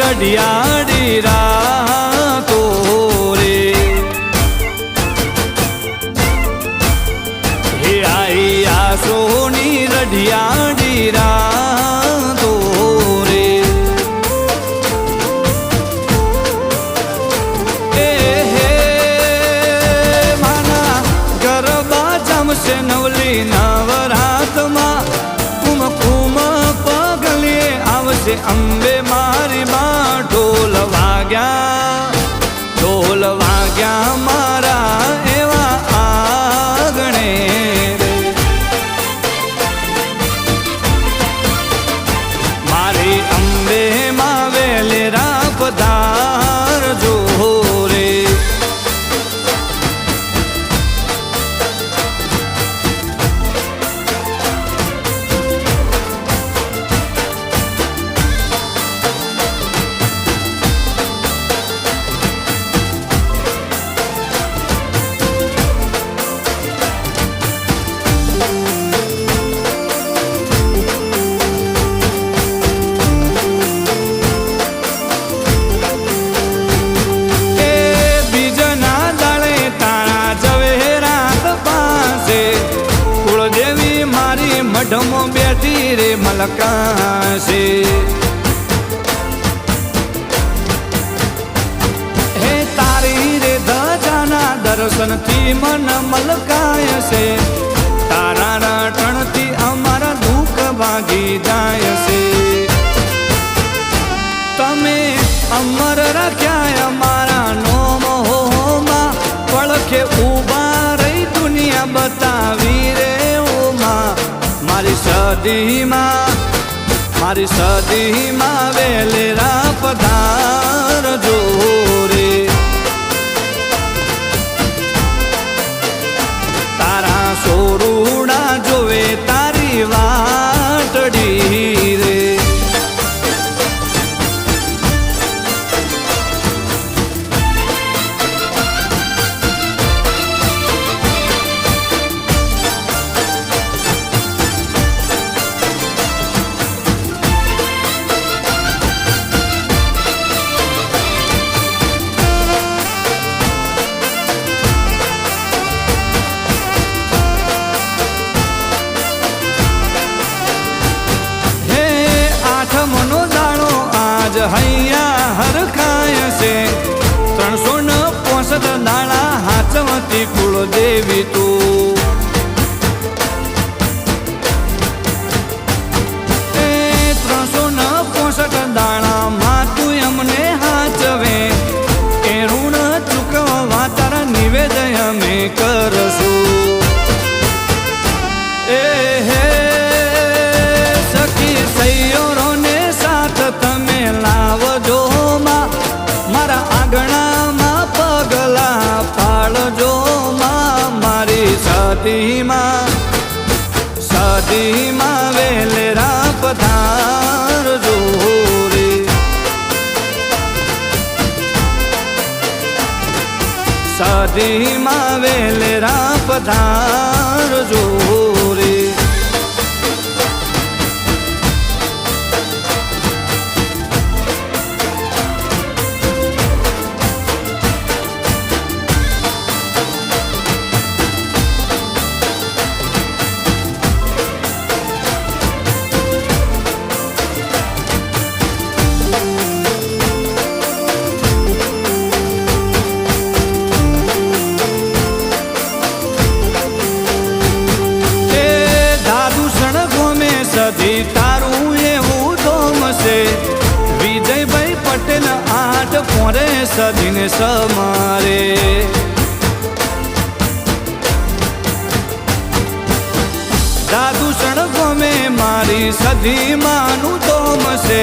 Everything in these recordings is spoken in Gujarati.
રઢિયાળી રાતો રે હે આઈ આસોની રઢિયાળી રાતો રે હે માના ગરબા જમશે નવલી નવરાતમાં કુમ કુમ પગલીએ આવશે અંબે મારી માં ઢોલ વાગ્યા મારા એવા આગણે મારી અંબે માં વેલેરા પધારજો રે મઢમો બેઠી રે મલકાશે હે તારી રે ધજાના દર્શનથી મન મલકાય છે તારા રટણથી અમારા દુઃખ ભાગી જાય છે તમે અમર રાખ્યા અમારા નોમ હોમાં પડખે ઊભા રહી દુનિયા બતાવી રે મારી સદીમાં વેલેરા પધારજો રે તારા સોરુડા જોવે તારી વાટડી રે હૈયા હરખાય છે 365 દાડા હાચવતી કુળદેવી તું 365 દાડામાં તું અમને હાચવે એ ઋણ ચૂકવવા તારા નિવેદ અમે કરશું એ હે સખી સૈયોરોને સાથ તમે લાવજો મારા આંગણામાં પગલા પાડજો મારી સદીમાં વેલેરા પધારજો રે સદીમાં વેલેરા પધારજો રે સદી તારું એવું ધોમ છે વિજયભાઈ પટેલ 8 પોરે સદીને સમારે દાદુ સણગો મેં મારી સદીમાંનું ધોમ છે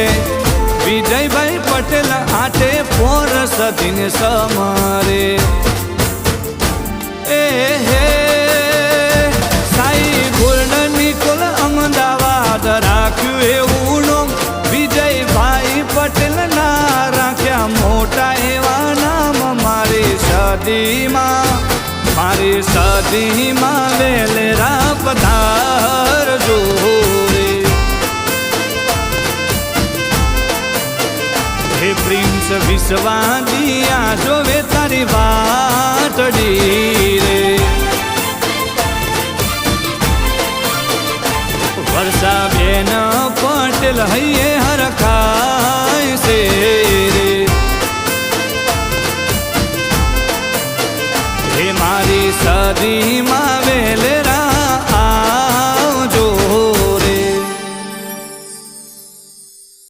વિજયભાઈ પટેલ 8 પોર સદીને સમારે એ હે સાઈ ગોલ્ડની કુલ અમદાવાદ રાખ્યું એવું નામ વિજયભાઈ પટેલ ના રાખ્યા મોટા એવા નામ મારી સદીમાં વેલેરા પધારજો રે હે વિશ્વાદિયા જોવે તારી વાટડી રે વર્ષા બેન પટેલ હૈયે હરખાય છે રે હે મારી સદીમાં